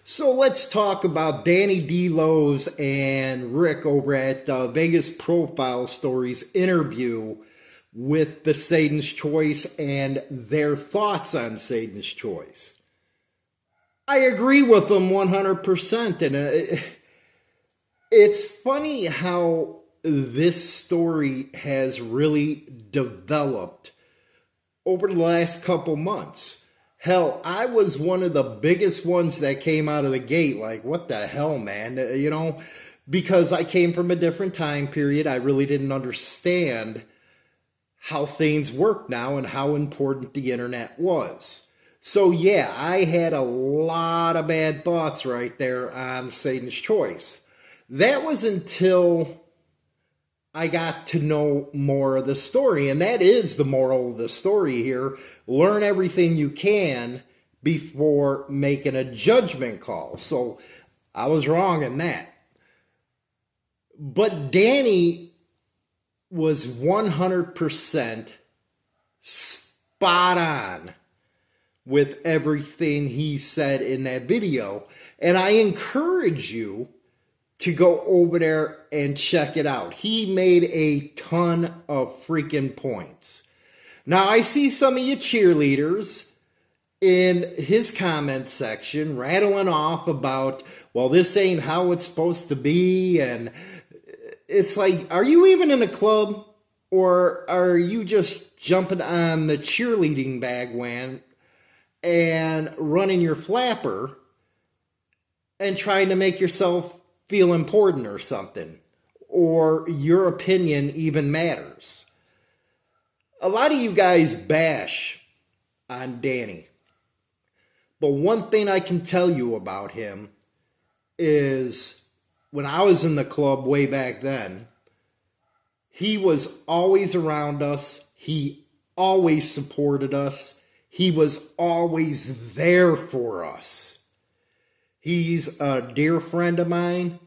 So let's talk about Danny DeLo's and Rick over at Vegas Profile Stories interview with the Satan's Choice and their thoughts on Satan's Choice. I agree with them 100%. And it's funny how this story has really developed over the last couple months. Hell, I was one of the biggest ones that came out of the gate like, what the hell, man? You know, because I came from a different time period. I really didn't understand how things work now and how important the internet was. So yeah, I had a lot of bad thoughts right there on Satan's Choice. That was until I got to know more of the story, and that is the moral of the story here. Learn everything you can before making a judgment call. So I was wrong in that. But Danny was 100% spot on with everything he said in that video. And I encourage you to go over there and check it out. He made a ton of freaking points. Now, I see some of you cheerleaders in his comment section rattling off about, well, this ain't how it's supposed to be. And it's like, are you even in a club? Or are you just jumping on the cheerleading bagwagon and running your flapper and trying to make yourself feel important or something, or your opinion even matters? A lot of you guys bash on Danny, but one thing I can tell you about him is when I was in the club way back then, he was always around us. He always supported us. He was always there for us. He's a dear friend of mine,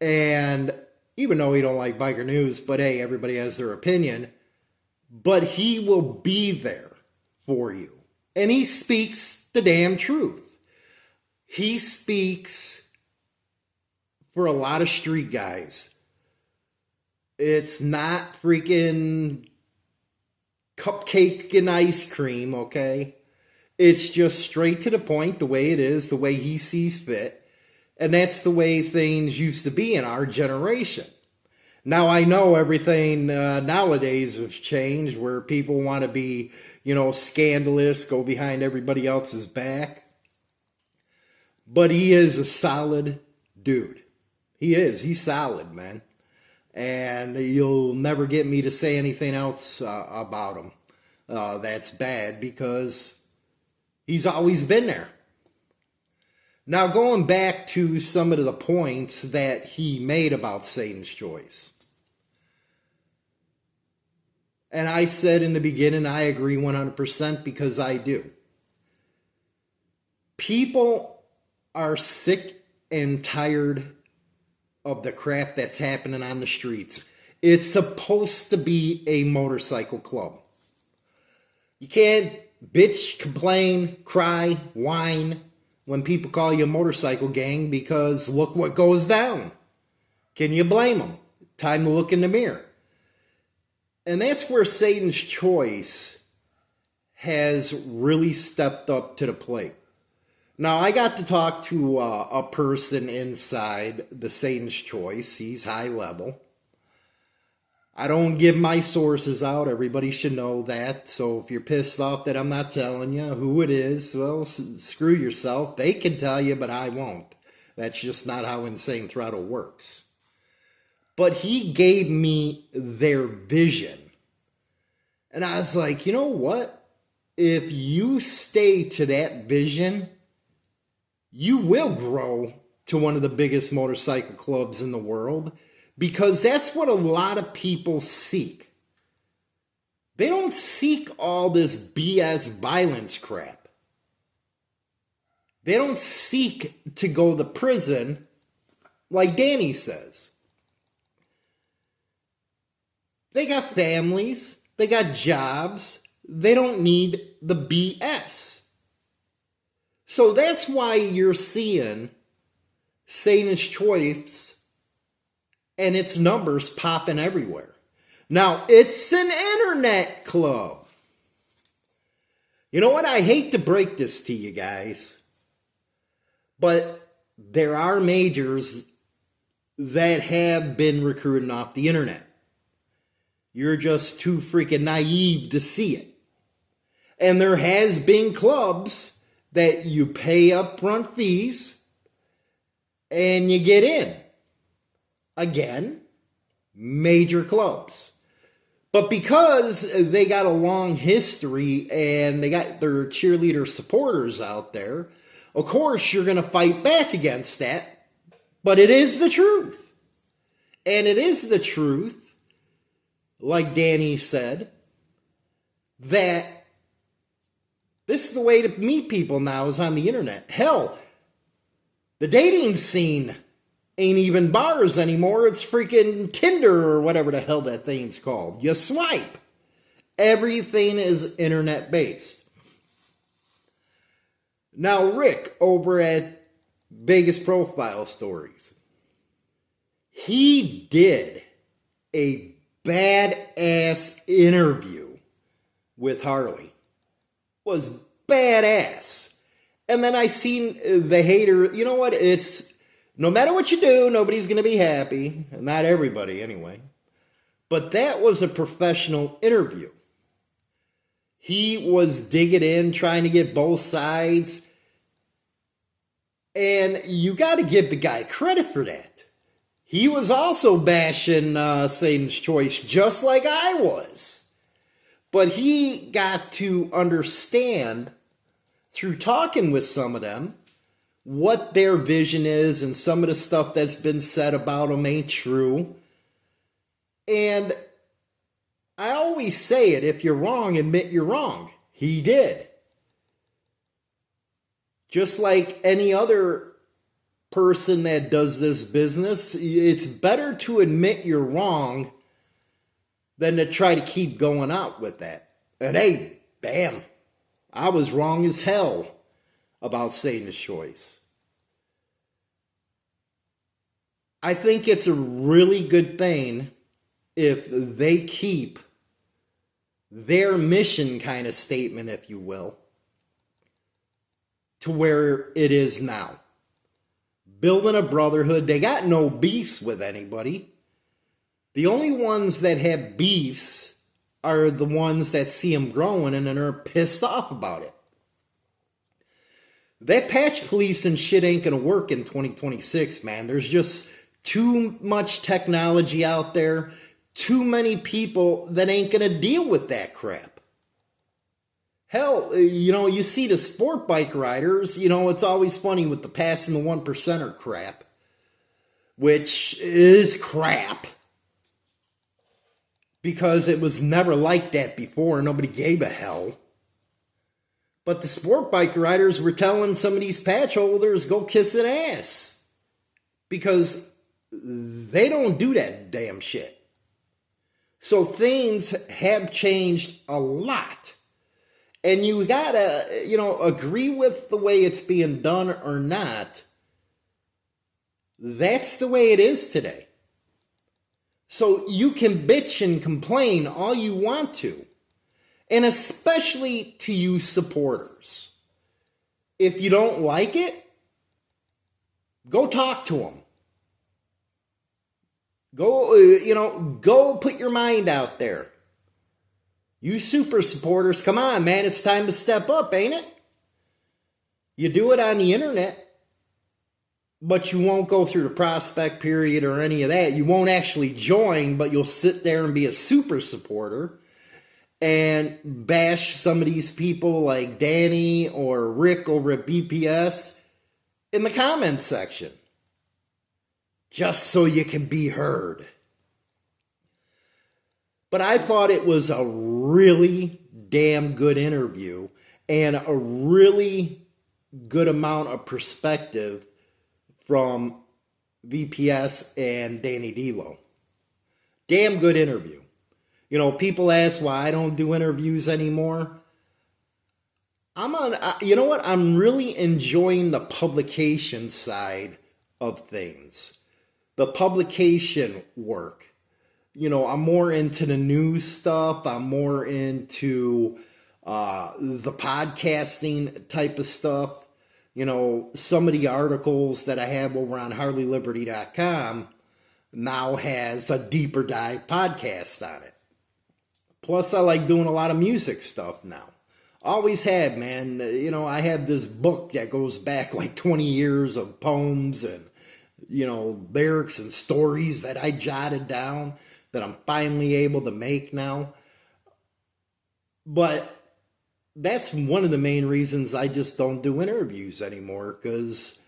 and even though he don't like biker news, but hey, everybody has their opinion, but he will be there for you. And he speaks the damn truth. He speaks for a lot of street guys. It's not freaking cupcake and ice cream, okay? It's just straight to the point, the way it is, the way he sees fit. And that's the way things used to be in our generation. Now, I know everything nowadays has changed where people want to be, scandalous, go behind everybody else's back. But he is a solid dude. He is. He's solid, man. And you'll never get me to say anything else about him that's bad, because he's always been there. Now, going back to some of the points that he made about Satan's Choice. And I said in the beginning, I agree 100% because I do. People are sick and tired of the crap that's happening on the streets. It's supposed to be a motorcycle club. You can't bitch, complain, cry, whine when people call you a motorcycle gang, because look what goes down. Can you blame them? Time to look in the mirror. And that's where Satan's Choice has really stepped up to the plate. Now, I got to talk to a person inside the Satan's Choice. He's high level. I don't give my sources out. Everybody should know that. So if you're pissed off that I'm not telling you who it is, well, screw yourself. They can tell you, but I won't. That's just not how Insane Throttle works. But he gave me their vision. And I was like, you know what? If you stay to that vision, you will grow to one of the biggest motorcycle clubs in the world. Because that's what a lot of people seek. They don't seek all this BS violence crap. They don't seek to go to prison like Danny says. They got families. They got jobs. They don't need the BS. So that's why you're seeing Satan's Choice and its numbers popping everywhere. Now, it's an internet club. You know what? I hate to break this to you guys, but there are majors that have been recruiting off the internet. You're just too freaking naive to see it. And there has been clubs that you pay upfront fees and you get in. Again, major clubs. But because they got a long history and they got their cheerleader supporters out there, of course you're going to fight back against that. But it is the truth. And it is the truth, like Danny said, that this is the way to meet people now is on the internet. Hell, the dating scene ain't even bars anymore. It's freaking Tinder or whatever the hell that thing's called. You swipe. Everything is internet based. Now, Rick over at Vegas Profile Stories, he did a badass interview with Harley. Was badass. And then I seen the hater, you know what, it's, no matter what you do, nobody's going to be happy. Not everybody, anyway. But that was a professional interview. He was digging in, trying to get both sides. And you got to give the guy credit for that. He was also bashing Satan's Choice just like I was. But he got to understand through talking with some of them what their vision is, and some of the stuff that's been said about them ain't true. And I always say it, if you're wrong, admit you're wrong. He did. Just like any other person that does this business, it's better to admit you're wrong than to try to keep going out with that. And hey, bam, I was wrong as hell about Satan's Choice. I think it's a really good thing if they keep their mission kind of statement, if you will, to where it is now. Building a brotherhood. They got no beefs with anybody. The only ones that have beefs are the ones that see them growing and then are pissed off about it. That patch police and shit ain't going to work in 2026, man. There's just too much technology out there. Too many people that ain't going to deal with that crap. Hell, you know, you see the sport bike riders, you know, it's always funny with the passing the 1%er crap, which is crap. Because it was never like that before. Nobody gave a hell. But the sport bike riders were telling some of these patch holders, go kiss an ass. Because they don't do that damn shit. So things have changed a lot. And you gotta, you know, agree with the way it's being done or not. That's the way it is today. So you can bitch and complain all you want to. And especially to you supporters. If you don't like it, go talk to them. Go put your mind out there. You super supporters, come on, man, it's time to step up, ain't it? You do it on the internet, but you won't go through the prospect period or any of that. You won't actually join, but you'll sit there and be a super supporter and bash some of these people like Danny or Rick over at BPS in the comments section. Just so you can be heard. But I thought it was a really damn good interview and a really good amount of perspective from VPS and Danny D'Lo. Damn good interview. You know, people ask why I don't do interviews anymore. you know what? I'm really enjoying the publication side of things. The publication work. You know, I'm more into the news stuff. I'm more into the podcasting type of stuff. You know, some of the articles that I have over on HarleyLiberty.com now has a deeper dive podcast on it. Plus, I like doing a lot of music stuff now. Always have, man. You know, I have this book that goes back like 20 years of poems and, you know, lyrics and stories that I jotted down that I'm finally able to make now. But that's one of the main reasons I just don't do interviews anymore, because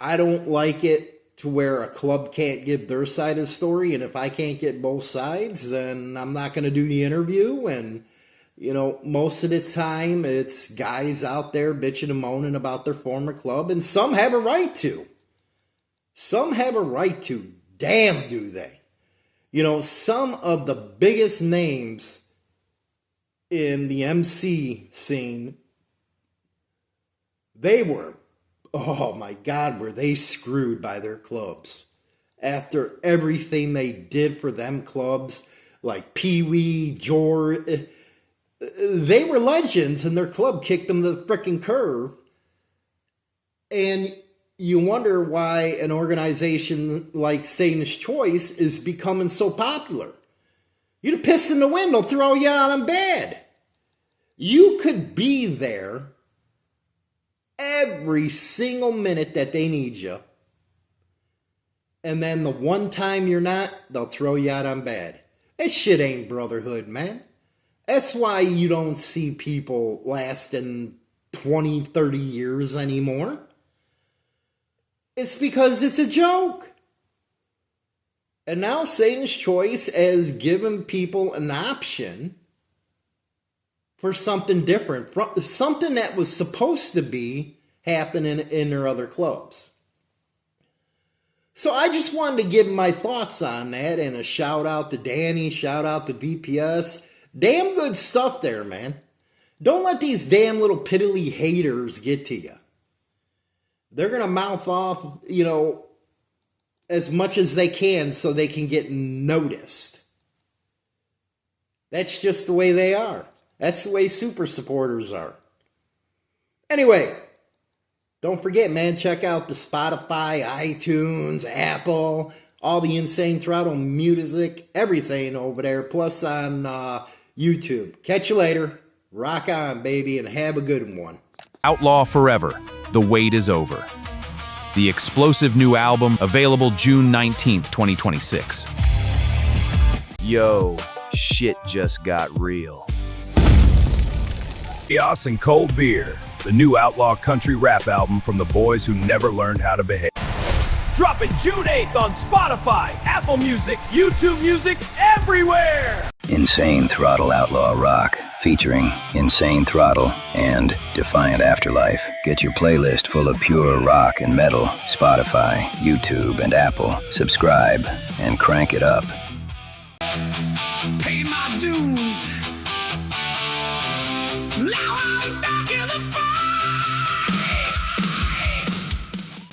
I don't like it to where a club can't give their side of the story, and if I can't get both sides, then I'm not going to do the interview. And you know, most of the time it's guys out there bitching and moaning about their former club, and some have a right to. Some have a right to. Damn, do they. You know, some of the biggest names in the MC scene, they were, oh my God, were they screwed by their clubs. After everything they did for them clubs, like Pee Wee, George, they were legends, and their club kicked them to the frickin' curb. And you wonder why an organization like Satan's Choice is becoming so popular. You'd piss in the wind, they'll throw you out on bed. You could be there every single minute that they need you. And then the one time you're not, they'll throw you out on bed. That shit ain't brotherhood, man. That's why you don't see people lasting 20, 30 years anymore. It's because it's a joke. And now Satan's Choice has given people an option for something different, something that was supposed to be happening in their other clubs. So I just wanted to give my thoughts on that, and a shout out to Danny, shout out to VPS. Damn good stuff there, man. Don't let these damn little piddly haters get to you. They're going to mouth off, you know, as much as they can so they can get noticed. That's just the way they are. That's the way super supporters are. Anyway, don't forget, man, check out the Spotify, iTunes, Apple, all the Insane Throttle music, everything over there, plus on YouTube. Catch you later. Rock on, baby, and have a good one. Outlaw Forever. The wait is over. The explosive new album, available June 19th, 2026. Yo, shit just got real. Chaos and Cold Beer, the new outlaw country rap album from the boys who never learned how to behave. Dropping June 8th on Spotify, Apple Music, YouTube Music, everywhere! Insane Throttle Outlaw Rock, featuring Insane Throttle and Defiant Afterlife. Get your playlist full of pure rock and metal. Spotify, YouTube, and Apple. Subscribe and crank it up. Pay my dues.